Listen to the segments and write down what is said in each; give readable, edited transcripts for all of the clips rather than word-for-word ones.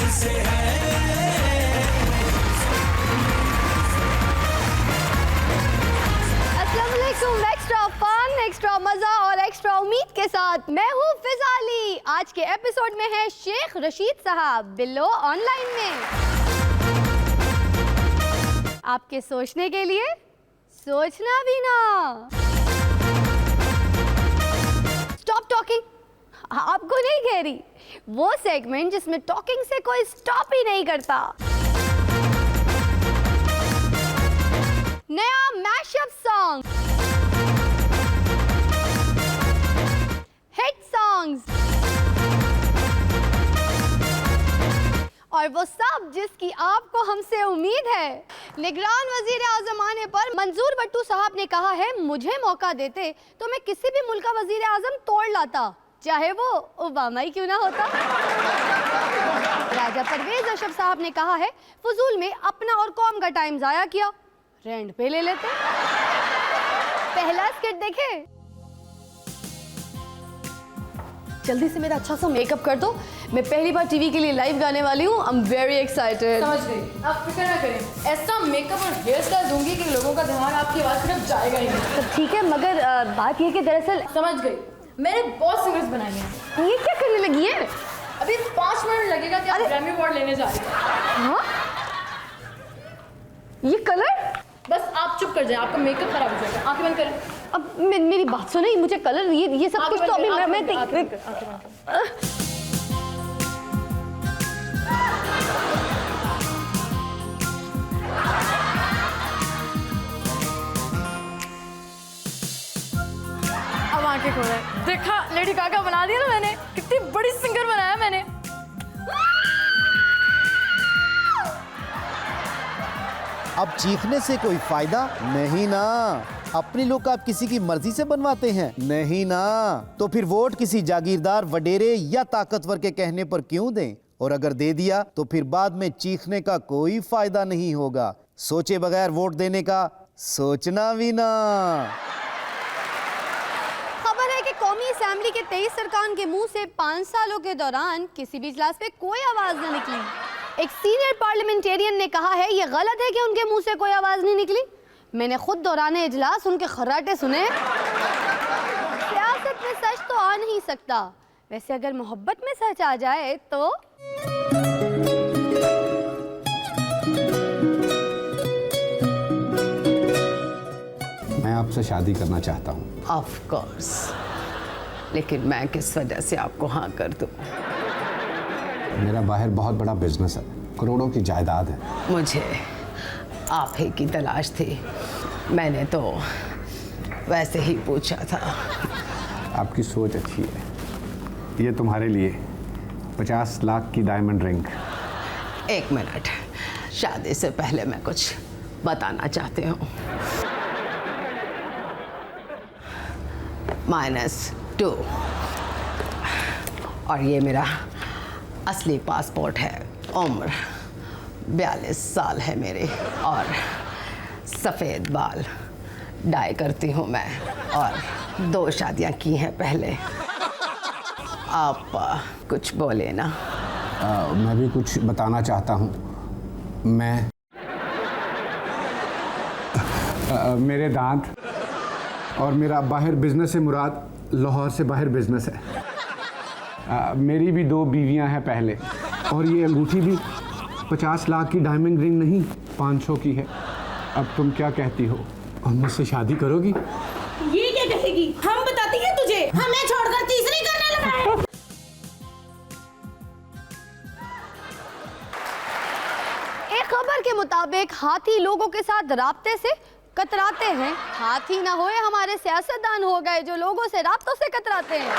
Extra fun, extra मजा और extra उम्मीद के साथ मैं हूँ फिजाली। आज के एपिसोड में है शेख रशीद साहब बिल्लो ऑनलाइन में। आपके सोचने के लिए सोचना भी ना। स्टॉप टॉकिंग, आपको नहीं कह रही, वो सेगमेंट जिसमें टॉकिंग से कोई स्टॉप ही नहीं करता। नया मैशअप सॉन्ग, हिट सॉन्ग्स और वो सब जिसकी आपको हमसे उम्मीद है। निगरान वजीर आजम आने पर मंजूर भट्टू साहब ने कहा है, मुझे मौका देते तो मैं किसी भी मुल्क का वजीर आजम तोड़ लाता, चाहे वो ओबामा ही क्यों ना होता। राजा परवेज अशरफ साहब ने कहा है, फजूल में अपना और कौम का टाइम जाया किया, रेंट पे ले लेते। पहला स्किट देखे। जल्दी से मेरा अच्छा सा मेकअप कर दो, मैं पहली बार टीवी के लिए लाइव गाने वाली हूँ। I am very excited. समझ गई, आप फिक्र ना करें, ऐसा मेकअप और हेयर स्टाइल दूंगी कि लोगों का ध्यान आपकी आवाज़ तरफ जाएगा ही नहीं। तो ठीक है, मगर बात ये कि दरअसल समझ गई, मैंने बहुत सिंगर्स बनाए हैं। ये क्या करने लगी है? अभी 5 मिनट लगेगा कि आप ग्रैमी अवार्ड लेने जा रही हैं। हाँ? ये कलर? बस आप चुप कर जाए, आपका मेकअप खराब हो जाएगा। आंखें बंद करें। अब मेरी बात सुने, मुझे कलर ये सब कुछ तो अभी मैं अब आंखें खोले, देखा लेडी गागा बना दिया ना मैंने, कितनी बड़ी सिंगर बनाया मैंने। अब चीखने से कोई फायदा नहीं ना। अपने लोग आप किसी की मर्जी से बनवाते हैं नहीं ना, तो फिर वोट किसी जागीरदार, वडेरे या ताकतवर के कहने पर क्यों दें? और अगर दे दिया तो फिर बाद में चीखने का कोई फायदा नहीं होगा। सोचे बगैर वोट देने का सोचना भी ना। खबर है कि कौमी असेंबली के 23 अरकान के मुंह से 5 सालों के दौरान किसी भी इजलास पे कोई आवाज न निकली। एक सीनियर पार्लियामेंटेरियन ने कहा है, ये गलत है कि उनके मुंह से कोई आवाज नहीं निकली। मैंने खुद दौराने इजलास उनके खर्राटे सुने। सियासत में सच तो आ नहीं सकता, वैसे अगर मोहब्बत में सच आ जाए तो मैं आपसे शादी करना चाहता हूँ। ऑफ कोर्स, लेकिन मैं किस वजह से आपको हाँ कर दूँ? मेरा बाहर बहुत बड़ा बिजनेस है, करोड़ों की जायदाद है। मुझे आप ही की तलाश थी, मैंने तो वैसे ही पूछा था। आपकी सोच अच्छी है। ये तुम्हारे लिए 50 लाख की डायमंड रिंग। एक मिनट, शादी से पहले मैं कुछ बताना चाहती हूँ। -2 और ये मेरा असली पासपोर्ट है। उम्र 42 साल है मेरी और सफ़ेद बाल, डाई करती हूँ मैं और 2 शादियाँ की हैं पहले। आप कुछ बोले ना। मैं भी कुछ बताना चाहता हूँ। मैं मेरे दांत और मेरा बाहर बिजनेस से मुराद लाहौर से बाहर बिजनेस है। मेरी भी 2 बीवियां हैं पहले, और ये अंगूठी भी 50 लाख की डायमंड रिंग नहीं 500 की है। अब तुम क्या कहती हो, और मुझसे शादी करोगी? ये क्या कहेगी? हम बताती हैं तुझे, हमें छोड़कर तीसरी करने लगा है। एक खबर के मुताबिक हाथी लोगों के साथ राब्ते से कतराते हैं। हाथी ना होए हमारे सियासतदान हो गए जो लोगों से राब्तों से कतराते हैं।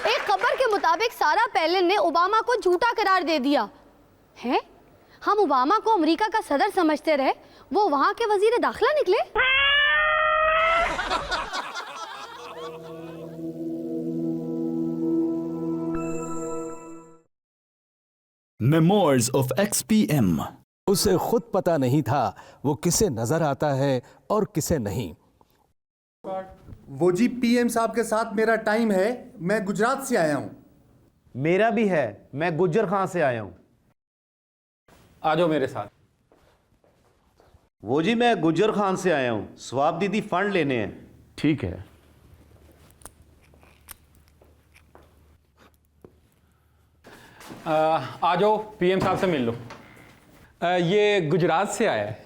एक खबर के मुताबिक सारा पैलिन ने ओबामा को झूठा करार दे दिया है। हम ओबामा को अमेरिका का सदर समझते रहे, वो वहां के वजीर दाखिला निकले। Memoirs of XPM। उसे खुद पता नहीं था वो किसे नजर आता है और किसे नहीं। वो जी पीएम साहब के साथ मेरा टाइम है, मैं गुजरात से आया हूँ। मेरा भी है, मैं गुज्जर खान से आया हूं। आ जाओ मेरे साथ। वो जी मैं गुज्जर खान से आया हूं, स्वाब दीदी फंड लेने हैं। ठीक है। आ जाओ, पीएम साहब से मिल लो। ये गुजरात से आया है।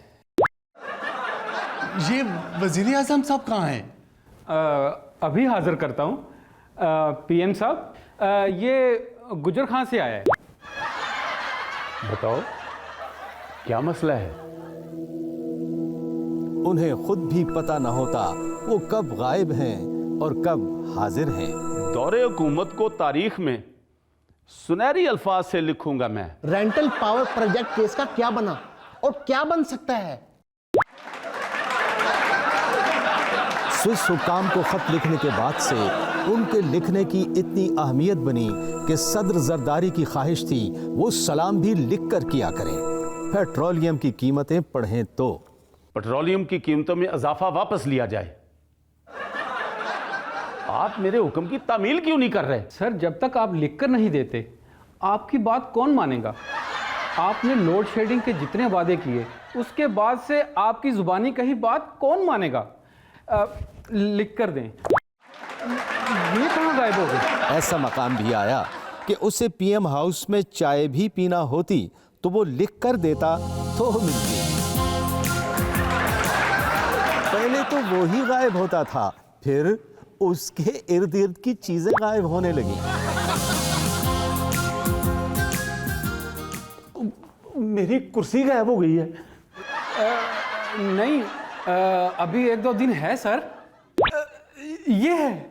ये वजीर आजम साहब कहाँ हैं? अभी हाजिर करता हूँ। पीएम साहब, ये गुजर खान से आया है। बताओ क्या मसला है? उन्हें खुद भी पता न होता वो कब गायब हैं और कब हाजिर हैं। दौरे हुकूमत को तारीख में सुनहरी अल्फाज से लिखूंगा मैं। रेंटल पावर प्रोजेक्ट केस का क्या बना और क्या बन सकता है? स्विस हुक्काम को खत लिखने के बाद से उनके लिखने की इतनी अहमियत बनी कि सदर जरदारी की ख्वाहिश थी वो सलाम भी लिख कर किया करें। पेट्रोलियम की कीमतें बढ़ें तो पेट्रोलियम की कीमतों में इजाफा वापस लिया जाए। आप मेरे हुक्म की तामील क्यों नहीं कर रहे? सर, जब तक आप लिखकर नहीं देते आपकी बात कौन मानेगा? आपने लोड शेडिंग के जितने वादे किए उसके बाद से आपकी जुबानी कही बात कौन मानेगा? लिख कर दें। ये कहाँ गायब हो गए? ऐसा मकाम भी आया कि उसे पीएम हाउस में चाय भी पीना होती तो वो लिख कर देता तो मिलती। पहले तो वो ही गायब होता था, फिर उसके इर्द गिर्द की चीजें गायब होने लगी। मेरी कुर्सी गायब हो गई है। नहीं, अभी 1-2 दिन है सर। ये है।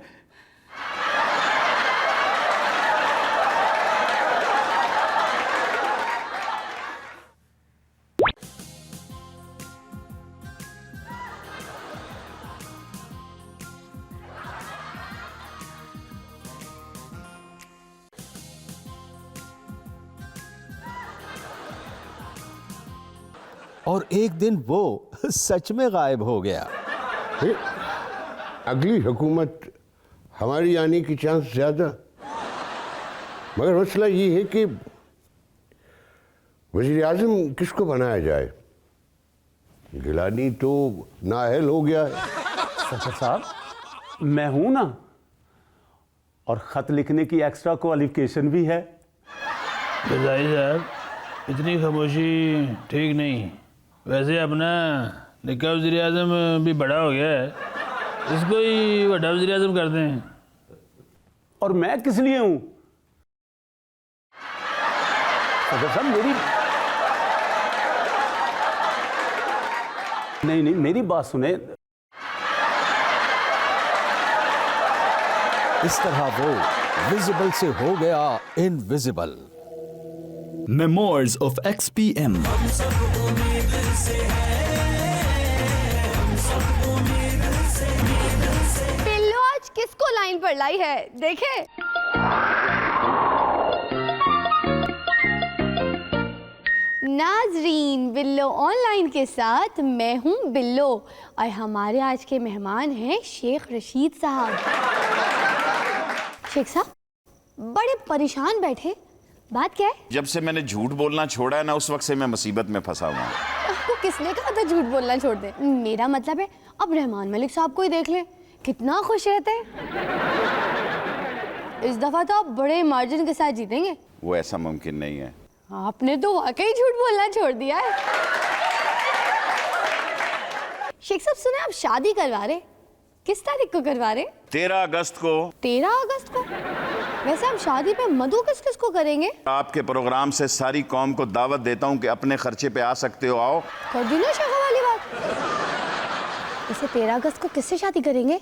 और एक दिन वो सच में गायब हो गया। अगली हुकूमत हमारी आने की चांस ज़्यादा, मगर मसला ये है कि वज़ीर आज़म किसको बनाया जाए। गिलानी तो नाअहल हो गया है। सफर साहब, मैं हूं ना, और खत लिखने की एक्स्ट्रा क्वालिफिकेशन भी है। रज़ाई साहब, इतनी खामोशी ठीक नहीं। वैसे अपना निक्का वज़ीर आज़म भी बड़ा हो गया है, इसको ही बड़ा वज़ीर आज़म करते हैं। और मैं किस लिए हूं? सदर साहब, नहीं, मेरी बात सुने। इस तरह वो विजिबल से हो गया इनविजिबल। Memoirs of XPM. बिल्लो आज किसको लाइन पर लाई है, देखे। नाजरीन, बिल्लो ऑनलाइन के साथ मैं हूं बिल्लो और हमारे आज के मेहमान हैं शेख रशीद साहब। शेख साहब बड़े परेशान बैठे, बात क्या है? जब से मैंने झूठ बोलना छोड़ा है ना, उस वक्त से मैं मुसीबत में फंसा हुआ हूँ। आपको किसने कहा था झूठ बोलना छोड़ दे? मेरा मतलब है अब रहमान मलिक साहब को ही देख लें, कितना खुश रहते हैं। इस दफा तो आप बड़े मार्जिन के साथ जीतेंगे। वो ऐसा मुमकिन नहीं है। आपने तो वाकई झूठ बोलना छोड़ दिया है। शेख साहब सुने आप शादी करवा रहे, किस तारीख को करवा रहे? 13 अगस्त को। 13 अगस्त को? वैसे हम शादी पे मधु किस किस को करेंगे? आपके प्रोग्राम से सारी कौम को दावत देता हूँ कि अपने खर्चे पे आ सकते हो, आओ। कर दी ना शेखा वाली बात। इसे 13 अगस्त को किससे शादी करेंगे?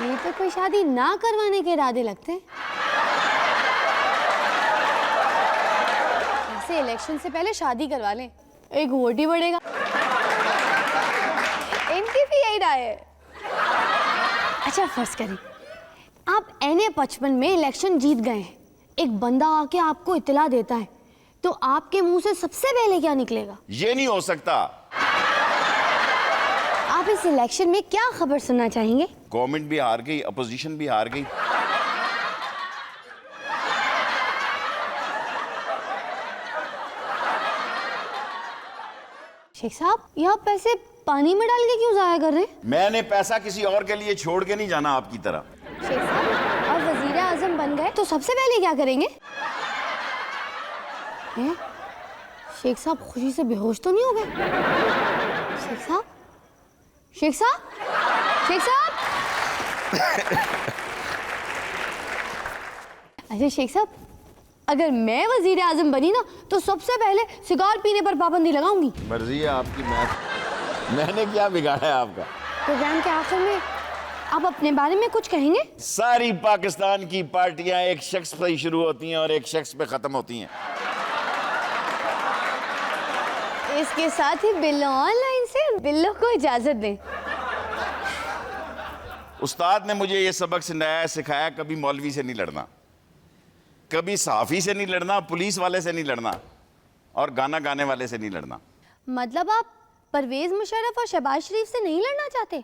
ये तो कोई शादी ना करवाने के इरादे लगते हैं। ऐसे इलेक्शन से पहले शादी करवा लें, एक वोट ही बढ़ेगा। इनकी भी यही राय है। अच्छा फर्ज करें आप NA-55 में इलेक्शन जीत गए हैं, एक बंदा आके आपको इत्तला देता है, तो आपके मुंह से सबसे पहले क्या निकलेगा? ये नहीं हो सकता। आप इस इलेक्शन में क्या खबर सुनना चाहेंगे? गवर्नमेंट भी हार गई, अपोजिशन भी हार गई। शेख साहब, ये आप पैसे पानी में डाल के क्यों जाया कर रहे हैं? मैंने पैसा किसी और के लिए छोड़ के नहीं जाना आपकी तरह। शेख साहब, आप वजीर आजम बन गए तो सबसे पहले क्या करेंगे? हैं? शेख साहब खुशी से बेहोश तो नहीं हो गए? शेख साहब, शेख साहब, शेख साहब। अच्छा शेख साहब, अगर मैं वजीर आजम बनी ना तो सबसे पहले सिगार पीने पर पाबंदी लगाऊंगी। मर्जी है आपकी, मैंने क्या बिगाड़ा है आपका? प्रोग्राम के आखिर में आप अपने बारे में कुछ कहेंगे? सारी पाकिस्तान की पार्टियां एक शख्स पर ही शुरू होती हैं और एक शख्स पे खत्म होती हैं। इसके साथ ही बिल्लो ऑनलाइन से बिल्लो को इजाजत दें। उस्ताद ने मुझे ये सबक सिखाया, कभी मौलवी से नहीं लड़ना, कभी सहाफ़ी से नहीं लड़ना, पुलिस वाले से नहीं लड़ना और गाना गाने वाले से नहीं लड़ना। मतलब आप परवेज मुशर्रफ और शहबाज शरीफ से नहीं लड़ना चाहते?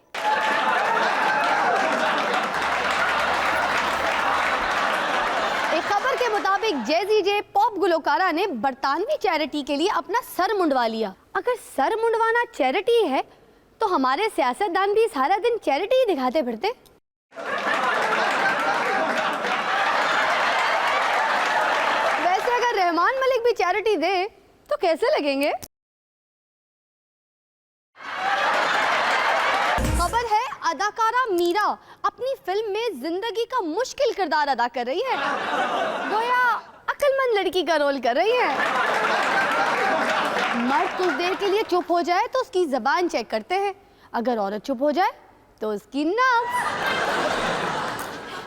एक खबर के मुताबिक जेजी जे पॉप गुलकारा ने बरतानवी चैरिटी के लिए अपना सर मुंडवा लिया। अगर सर मुंडवाना चैरिटी है तो हमारे सियासतदान भी सारा दिन चैरिटी ही दिखाते फिरते। वैसे अगर रहमान मलिक भी चैरिटी दे तो कैसे लगेंगे? खबर है अदाकारा मीरा अपनी फिल्म में जिंदगी का मुश्किल किरदार अदा कर रही है। गोया अक्लमंद लड़की का रोल कर रही है। मर्द कुछ देर के लिए चुप हो जाए तो उसकी जबान चेक करते हैं, अगर औरत चुप हो जाए तो उसकी नाक।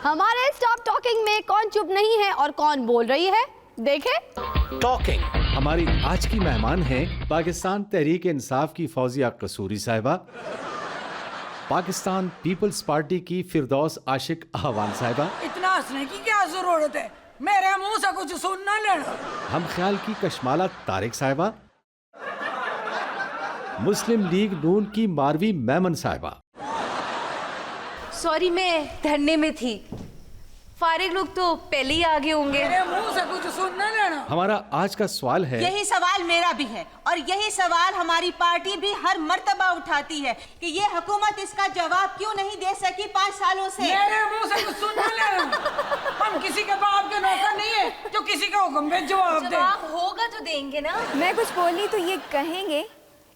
हमारे स्टॉप टॉकिंग में कौन चुप नहीं है और कौन बोल रही है, देखें। टॉकिंग हमारी आज की मेहमान हैं पाकिस्तान तहरीक इंसाफ की फौजिया कसूरी साहिबा, पाकिस्तान पीपल्स पार्टी की फिरदौस आशिक आहवान साहिबा, इतना हंसने की क्या जरूरत है, मेरे मुंह से कुछ सुनना लेना। हम ख्याल की कशमाला तारिक साहिबा, मुस्लिम लीग नून की मारवी मेमन साहिबा। सॉरी, मैं धरने में थी, फारिग लोग तो पहले ही आगे होंगे। मेरे मुंह से कुछ सुनना लेना। हमारा आज का सवाल है, यही सवाल मेरा भी है और यही सवाल हमारी पार्टी भी हर मर्तबा उठाती है कि ये हुकूमत इसका जवाब क्यों नहीं दे सकी 5 सालों से। मेरे मुंह से कुछ सुनना लेना। हम किसी के बाप के नौकर नहीं है जो किसी का हुक्म पे जवाब दे। जवाब होगा तो देंगे ना। मैं कुछ बोली तो ये कहेंगे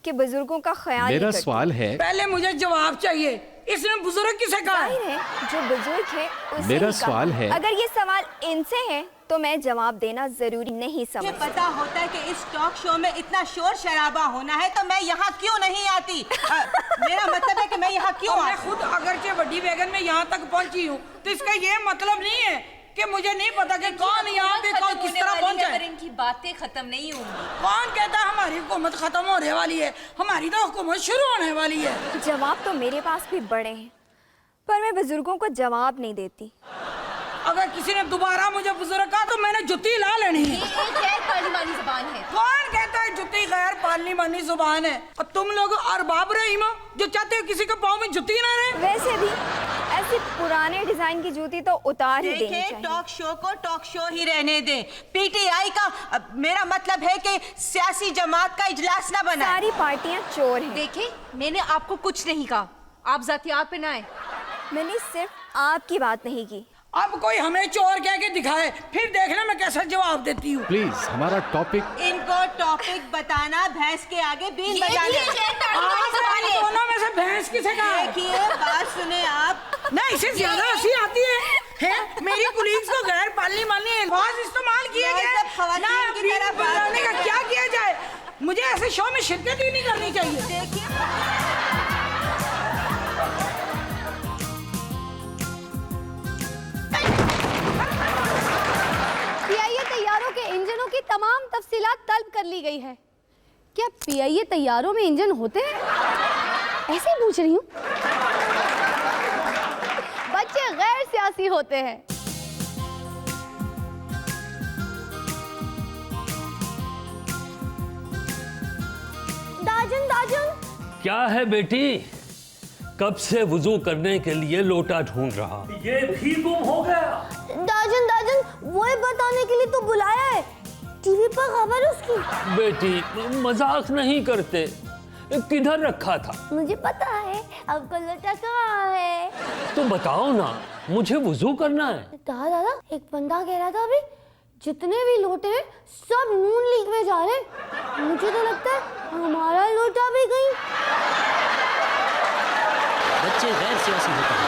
कि बुजुर्गों का ख्याल। मेरा सवाल है, पहले मुझे जवाब चाहिए, इसने बुजुर्ग किसे कहा? है जो बुजुर्ग है उसे मेरा ही सवाल कहा। है, अगर ये सवाल इनसे है तो मैं जवाब देना जरूरी नहीं समझती। मुझे पता होता है कि इस टॉक शो में इतना शोर शराबा होना है तो मैं यहाँ क्यों नहीं आती। मेरा मतलब है कि मैं यहाँ क्यों मैं खुद अगरचे बड़ी वैगन में यहाँ तक पहुँची हूँ तो इसका ये मतलब नहीं है कि मुझे नहीं पता कि कौन यहाँ पे कौन किस तरह पहुँचा है। इनकी बातें खत्म नहीं होंगी। कौन कहता है हमारी हुकूमत खत्म होने वाली है? हमारी तो हुकूमत शुरू होने वाली है। जवाब तो मेरे पास भी बड़े हैं पर मैं बुजुर्गों को जवाब नहीं देती। अगर किसी ने दोबारा मुझे बुजुर्ग कहा तो मैंने जुत्ती ला लेनी है। ये एक गैर पार्लिमानी जुबान है। कौन कहता है जुत्ती गैर पार्लिमानी जुबान है? और तुम लोग अरबाब रहीम हो जो चाहते हो किसी के पाँव में जुत्ती ना रहे। वैसे भी ऐसे पुराने डिजाइन की जूती तो उतार ही देनी चाहिए। टॉक शो को टॉक शो ही रहने दे। पीटीआई का मेरा मतलब है कि सियासी जमात का इजलास ना बना। सारी पार्टियां चोर हैं। देखिए, मैंने आपको कुछ नहीं कहा, आप जातियात पे ना आए। मैंने सिर्फ आपकी बात नहीं की। अब कोई हमें चोर कह के दिखाए, फिर देखना मैं कैसा जवाब देती हूँ। प्लीज हमारा टॉपिक। इनको टॉपिक बताना भैंस के आगे बीन बजाने। दोनों में से भैंस किसे कहा? देखिए, बात सुने आप। ना इसे ज्यादा हंसी आती है मेरी कुलीग्स को गैर पार्लिमानी अल्फाज इस्तेमाल किए गए ना, बीन बजाने का क्या किया जाए? मुझे ऐसे शो में शिरकत ही नहीं करनी चाहिए। देखिए, तैयारों के इंजनों की तमाम तफसीलात तलब कर ली गई है। क्या पीआईए तैयारों में इंजन होते हैं? ऐसे ही पूछ रही हूँ। बच्चे गैर सियासी होते हैं। क्या है बेटी? कब से वुजू करने के लिए लोटा ढूंढ रहा, ये भी गुम हो गया। दाजन वो ही बताने के लिए तो बुलाया है, टीवी पर खबर है उसकी। बेटी मजाक नहीं करते, किधर रखा था? मुझे पता है, आपका लोटा कहाँ है? तो बताओ ना, मुझे वुजू करना है। दादा एक बंदा कह रहा था अभी जितने भी लोटे हैं सब नून लीग में जा रहे हैं। मुझे तो लगता है हमारा लोटा भी कहीं। बच्चे गैर सियासी होते हैं।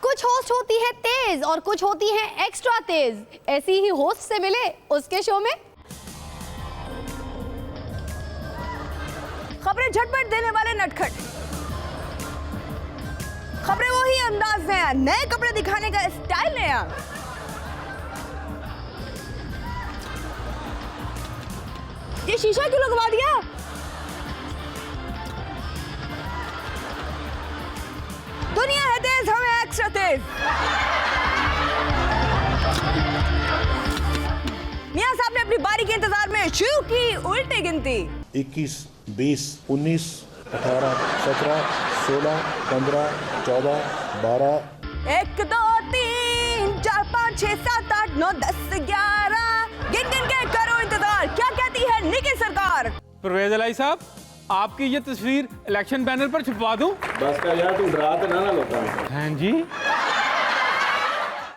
कुछ होस्ट होती है तेज और कुछ होती है एक्स्ट्रा तेज। ऐसी ही होस्ट से मिले उसके शो में। खबरें झटपट देने वाले नटखट, खबरें वही अंदाज नया, नए कपड़े दिखाने का स्टाइल नया। ये शीशा क्यों लगवा दिया? दुनिया है तेज, हमें एक्स्ट्रा तेज। मियां साहब ने अपनी बारी के इंतजार में शुरू की उल्टी गिनती। 21, 20, 19, 18, 17, 16, 15, 14, 12, 1, 2, 3, 4, 5, 6, 7, 8, 9, 10, 11। गिन गिन के करो इंतजार, क्या कहती है निकी सरकार? परवेज अलाई साहब, आपकी ये तस्वीर इलेक्शन बैनर पर छुपवा दूं? बस का यार, तू डरा तो ना लोटा में। हाँ जी।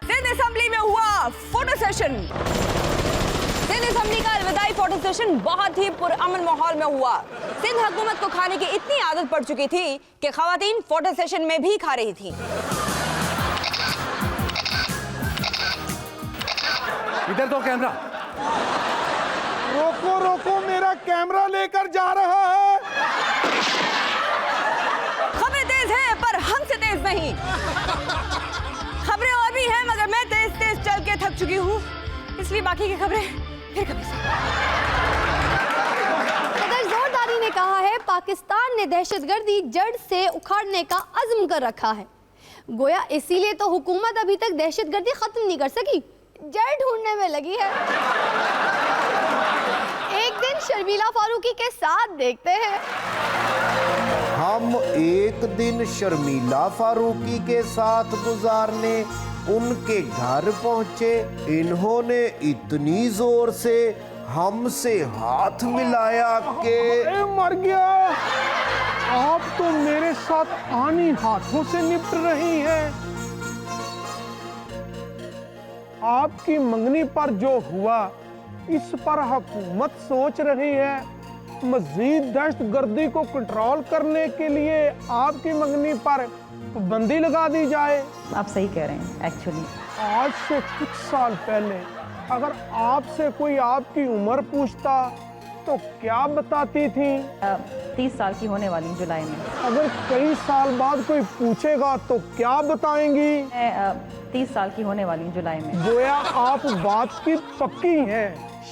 सिंध असेंबली में हुआ फोटो सेशन। सिंध असेंबली का अलविदाई फोटो सेशन बहुत ही पुरअमन माहौल में हुआ। सिंध हुकूमत को खाने की इतनी आदत पड़ चुकी थी कि खवातीन फोटो सेशन में भी खा रही थी। इधर तो कैमरा। रोको रोको, मेरा कैमरा लेकर जा रहा है। खबरें तेज हैं पर हमसे तेज नहीं। खबरें और भी हैं मगर मैं तेज तेज चल के थक चुकी हूँ, इसलिए बाकी की खबरें फिर कभी से। सदर जोरदारी ने कहा है पाकिस्तान ने दहशतगर्दी जड़ से उखाड़ने का अज़्म कर रखा है। गोया इसीलिए तो हुकूमत अभी तक दहशतगर्दी खत्म नहीं कर सकी, जड़ ढूंढने में लगी है। एक दिन शर्मिला फारूकी के साथ देखते हैं। हम एक दिन शर्मिला फारूकी के साथ गुजारने उनके घर पहुंचे। इन्होंने इतनी जोर से हमसे हाथ मिलाया कि मर गया। आप तो मेरे साथ आनी हाथों से निपट रही हैं। आपकी मंगनी पर जो हुआ, इस पर हुकूमत सोच रही है। मजीद दहशतगर्दी को कंट्रोल करने के लिए आपकी मंगनी पर पाबंदी लगा दी जाए। आप सही कह रहे हैं। एक्चुअली आज से कुछ साल पहले अगर आपसे कोई आपकी उम्र पूछता तो क्या बताती थी? 30 साल की होने वाली जुलाई में। अगर कई साल बाद कोई पूछेगा तो क्या बताएंगी? 30 साल की होने वाली जुलाई में। गोया आप बात की पक्की हैं।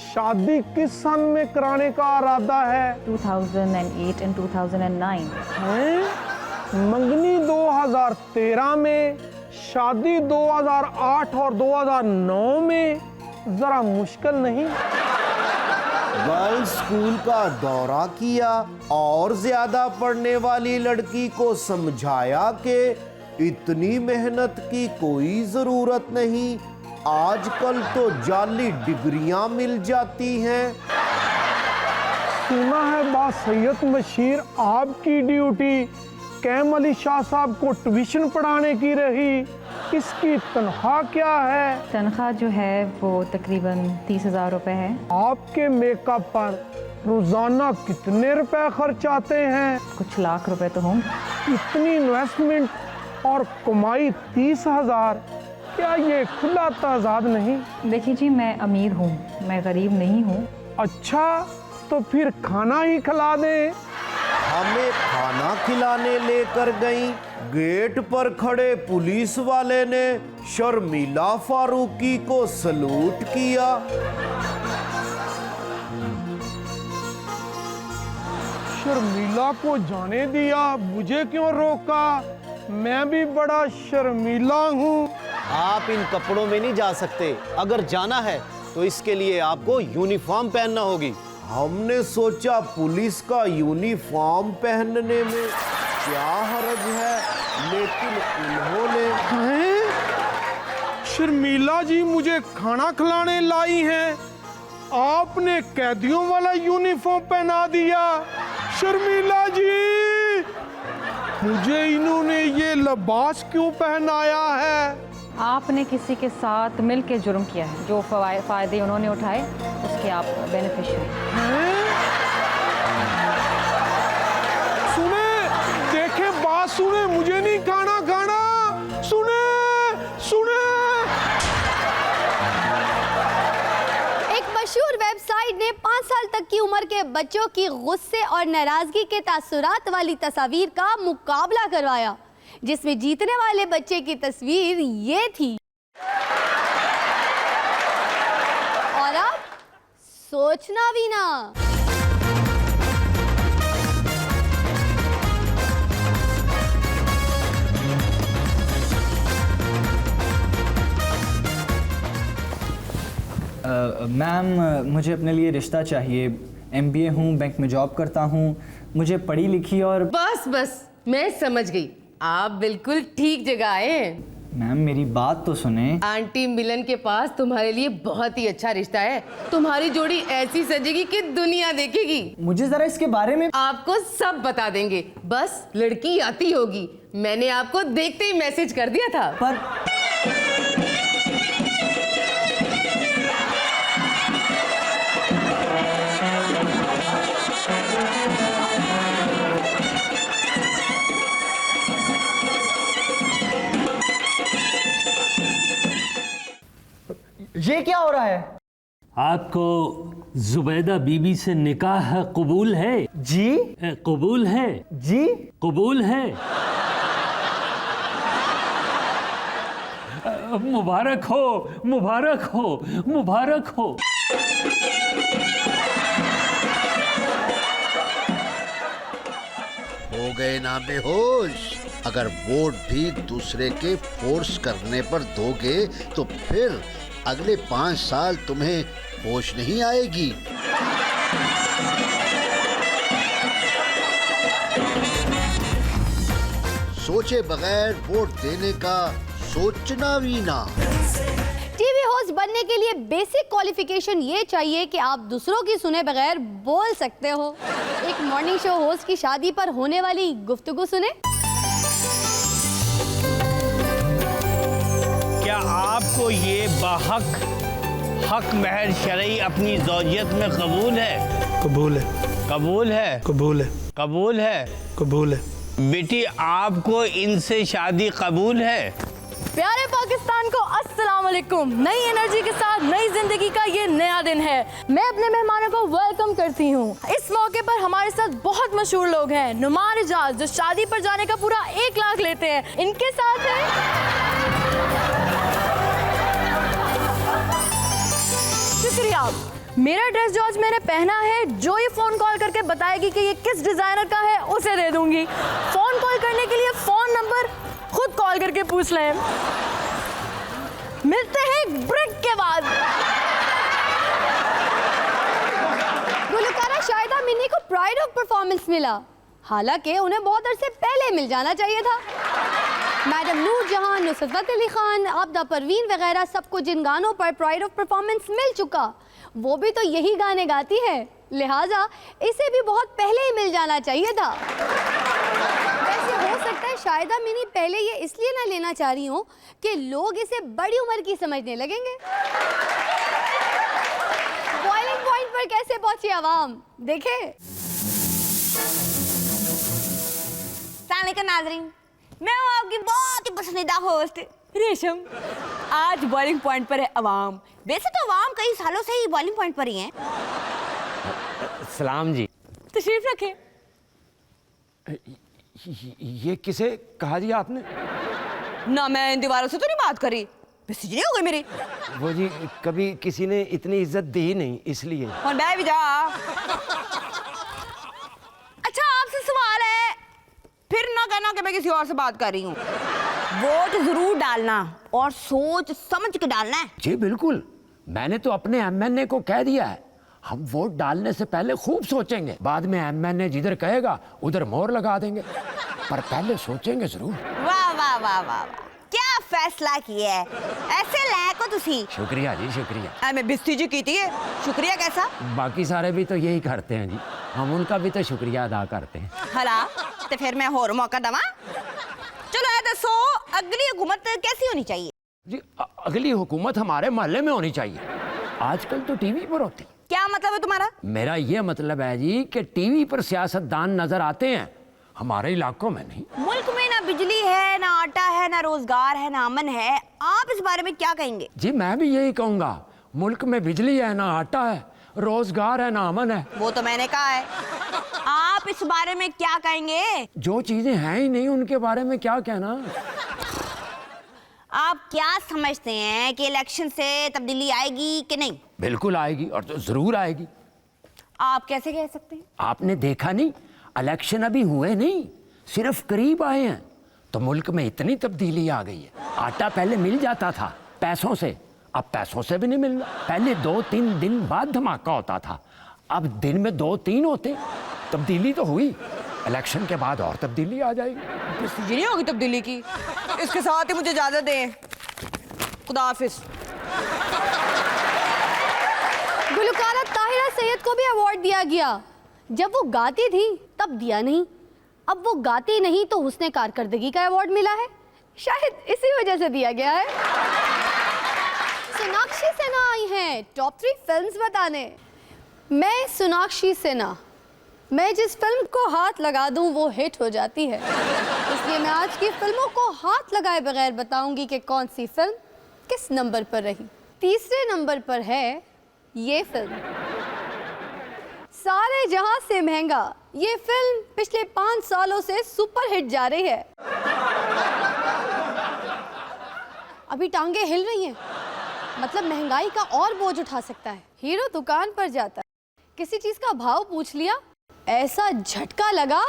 शादी किस सन में कराने का इरादा है? 2008 and 2009। मंगनी 2013 में, शादी 2008 और 2009 में। जरा मुश्किल नहीं? गर्ल्स स्कूल का दौरा किया और ज्यादा पढ़ने वाली लड़की को समझाया कि इतनी मेहनत की कोई जरूरत नहीं, आजकल तो जाली डिग्रियां मिल जाती हैं। सुना है बा सैयद मशीर आपकी ड्यूटी कैम अली शाह साहब को ट्यूशन पढ़ाने की रही। इसकी तनख्वाह क्या है? तनख्वाह जो है वो तकरीबन 30,000 रुपए है। आपके मेकअप पर रोजाना कितने रुपए खर्च आते हैं? कुछ लाख रुपए तो होंगे। इतनी इन्वेस्टमेंट और कमाई 30,000, क्या ये खुला ताजाद नहीं? देखिए जी, मैं अमीर हूँ, मैं गरीब नहीं हूँ। अच्छा, तो फिर खाना ही खिला दें। हमें खाना खिलाने लेकर गई। गेट पर खड़े पुलिस वाले ने शर्मिला फारूकी को सलूट किया। शर्मिला को जाने दिया, मुझे क्यों रोका? मैं भी बड़ा शर्मिला हूँ। आप इन कपड़ों में नहीं जा सकते। अगर जाना है तो इसके लिए आपको यूनिफॉर्म पहनना होगी। हमने सोचा पुलिस का यूनिफॉर्म पहनने में क्या हरज है, लेकिन उन्होंने शर्मिला जी मुझे खाना खिलाने लाई हैं, आपने कैदियों वाला यूनिफॉर्म पहना दिया। शर्मिला जी, मुझे इन्होंने ये लिबास क्यों पहनाया है? आपने किसी के साथ मिल के जुर्म किया है, जो फायदे उन्होंने उठाए उसके आप बेनिफिशियरी। सुने, देखे बात सुने, मुझे नहीं खाना खाना। सुने सुने, एक मशहूर वेबसाइट ने 5 साल तक की उम्र के बच्चों की गुस्से और नाराजगी के तासुरात वाली तस्वीर का मुकाबला करवाया, जिसमें जीतने वाले बच्चे की तस्वीर ये थी। और अब सोचना भी ना। मैम, मुझे अपने लिए रिश्ता चाहिए। MBA हूँ, बैंक में जॉब करता हूँ, मुझे पढ़ी लिखी और बस बस, मैं समझ गई, आप बिल्कुल ठीक जगह आए हैं। मैम मेरी बात तो सुने। आंटी मिलन के पास तुम्हारे लिए बहुत ही अच्छा रिश्ता है। तुम्हारी जोड़ी ऐसी सजेगी कि दुनिया देखेगी। मुझे जरा इसके बारे में। आपको सब बता देंगे, बस लड़की आती होगी। मैंने आपको देखते ही मैसेज कर दिया था। पर ये क्या हो रहा है? आपको जुबैदा बीबी से निकाह कबूल है? जी कबूल है। जी कबूल है। मुबारक हो, मुबारक हो, मुबारक हो। हो गए ना बेहोश। अगर वोट भी दूसरे के फोर्स करने पर दोगे तो फिर अगले 5 साल तुम्हें होश नहीं आएगी। सोचे बगैर वोट देने का सोचना भी ना। टीवी होस्ट बनने के लिए बेसिक क्वालिफिकेशन ये चाहिए कि आप दूसरों की सुने बगैर बोल सकते हो। एक मॉर्निंग शो होस्ट की शादी पर होने वाली गुफ्तगू सुने। क्या आपको ये बाहक हक महर शरई अपनी ज़ौजियत में कबूल है? कबूल है। कबूल है। कबूल है। कबूल है। कबूल है। बेटी, आपको इनसे शादी कबूल है? प्यारे पाकिस्तान को अस्सलाम वालेकुम। नई एनर्जी के साथ नई जिंदगी का ये नया दिन है। मैं अपने मेहमानों को वेलकम करती हूँ। इस मौके पर हमारे साथ बहुत मशहूर लोग हैं। नुमान इजाज, जो शादी पर जाने का पूरा 1 लाख लेते हैं। इनके साथ है शुक्रिया। मेरा ड्रेस जो आज मैंने पहना है, जो ये फोन कॉल करके बताएगी कि ये किस डिजाइनर का है, उसे दे दूंगी। फोन कॉल करने के लिए फोन नंबर खुद कॉल करके पूछ लें। मिलते हैं ब्रेक के बाद। गुलकारा शाहिदा मिनी को प्राइड ऑफ परफॉर्मेंस मिला, हालांकि उन्हें बहुत अरसे पहले मिल जाना चाहिए था। मैडम नूर जहां, नुसरत अली खान, आबदा परवीन वगैरह सबको जिन गानों पर प्राइड ऑफ परफॉर्मेंस मिल चुका, वो भी तो यही गाने गाती है, लिहाजा इसे भी बहुत पहले ही मिल जाना चाहिए था। वैसे हो सकता है शाहिदा मिनी पहले ये इसलिए ना लेना चाह रही हूँ कि लोग इसे बड़ी उम्र की समझने लगेंगे। बॉइलिंग पॉइंट पर कैसे पहुंची आवाम, देखे। नाज़रीन, मैं हूँ आपकी बहुत ही पसंदीदा होस्ट रेशम। आज बॉइलिंग पॉइंट पर है अवाम। वैसे तो अवाम कई सालों से ही बॉइलिंग पॉइंट पर ही हैं। सलाम जी। तशरीफ रखें। ये किसे कहा जी आपने? ना मैं इन दीवारों से तो नहीं बात करी, बेइज्जती हो गई मेरी। वो जी, कभी किसी ने इतनी इज्जत दी नहीं, इसलिए। और मैं भी जा। अच्छा, आपसे सवाल है, फिर ना कहना कि मैं किसी और से बात कर रही हूँ। वोट जरूर डालना और सोच समझ के डालना है। जी बिल्कुल, मैंने तो अपने MNA को कह दिया है, हम वोट डालने से पहले खूब सोचेंगे, बाद में एमएनए जिधर कहेगा उधर मोहर लगा देंगे, पर पहले सोचेंगे जरूर। वाह वाह वाह वाह, क्या फैसला किया है, ऐसे लायक तुसी। शुक्रिया जी, शुक्रिया। मैं बिस्ती जी की थी, शुक्रिया कैसा? बाकी सारे भी तो यही करते हैं जी, हम उनका भी तो शुक्रिया अदा करते हैं। हला तो फिर मैं होर मौका दवा। चलो ये दसो अगली हुकूमत कैसी होनी चाहिए? जी अगली हुकूमत हमारे मोहल्ले में होनी चाहिए, आजकल तो टीवी पर होती। क्या मतलब है तुम्हारा? मेरा ये मतलब है जी कि टीवी पर सियासतदान नजर आते हैं, हमारे इलाकों में नहीं। मुल्क में ना बिजली है, ना आटा है, ना रोजगार है, ना अमन है, आप इस बारे में क्या कहेंगे? जी मैं भी यही कहूँगा, मुल्क में बिजली है, ना आटा है, रोजगार है, ना अमन है। वो तो मैंने कहा है, आप इस बारे में क्या कहेंगे? जो चीजें हैं ही नहीं उनके बारे में क्या कहना। आप क्या समझते हैं कि इलेक्शन से तब्दीली आएगी कि नहीं? बिल्कुल आएगी, और तो जरूर आएगी। आप कैसे कह सकते हैं? आपने देखा नहीं, इलेक्शन अभी हुए नहीं, सिर्फ करीब आए हैं, तो मुल्क में इतनी तब्दीली आ गई है। आटा पहले मिल जाता था पैसों से, अब पैसों से भी नहीं मिल रहा। पहले 2-3 दिन बाद धमाका होता था, अब दिन में 2-3 होते। तब्दीली तो हुई, इलेक्शन के बाद और तब्दीली आ जाएगी। किसी नहीं होगी तब्दीली की। इसके साथ ही मुझे इजाजत दें, खुदा हाफिज। गुलकारा ताहिरा सैयद को भी अवार्ड दिया गया। जब वो गाती थी तब दिया नहीं, अब वो गाती नहीं तो हुस्ने कारकर्दगी का अवार्ड मिला है, शायद इसी वजह से दिया गया है। सोनाक्षी सिन्हा आई हैं टॉप 3 फिल्म्स बताने। मैं सोनाक्षी सिन्हा, मैं जिस फिल्म को हाथ लगा दूं वो हिट हो जाती है, इसलिए मैं आज की फिल्मों को हाथ लगाए बगैर बताऊंगी कि कौन सी फिल्म किस नंबर पर रही। तीसरे नंबर पर है ये फिल्म, सारे जहां से महंगा। ये फिल्म पिछले 5 सालों से सुपर हिट जा रही है। अभी टांगे हिल रही हैं, मतलब महंगाई का और बोझ उठा सकता है। हीरो दुकान पर जाता है, किसी चीज का भाव पूछ लिया, ऐसा झटका लगा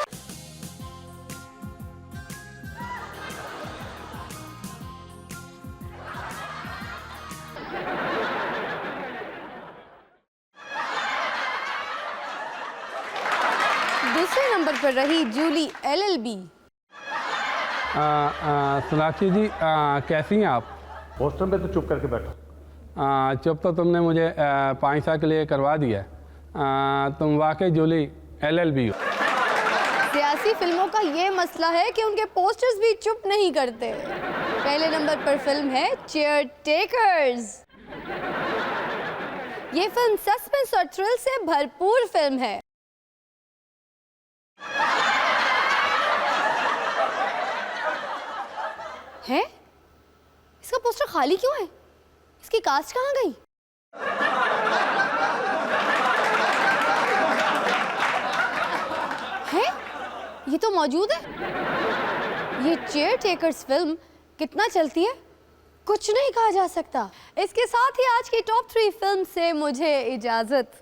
दूसरे नंबर पर रही जूली LLB। सोनाक्षी जी कैसी हैं आप? पोस्टर में तो चुप करके बैठो। चुप तो तुमने मुझे 5 साल के लिए करवा दिया। तुम वाकई जूली LLB हो। सियासी फिल्मों का ये मसला है कि उनके पोस्टर्स भी चुप नहीं करते। पहले नंबर पर फिल्म है चेयर टेकर्स। ये फिल्म सस्पेंस और थ्रिल से भरपूर फिल्म है। है? इसका पोस्टर खाली क्यों है? इसकी कास्ट कहाँ गई? है? ये तो मौजूद है। ये चेयर टेकर्स फिल्म कितना चलती है कुछ नहीं कहा जा सकता। इसके साथ ही आज की टॉप 3 फिल्म से मुझे इजाजत।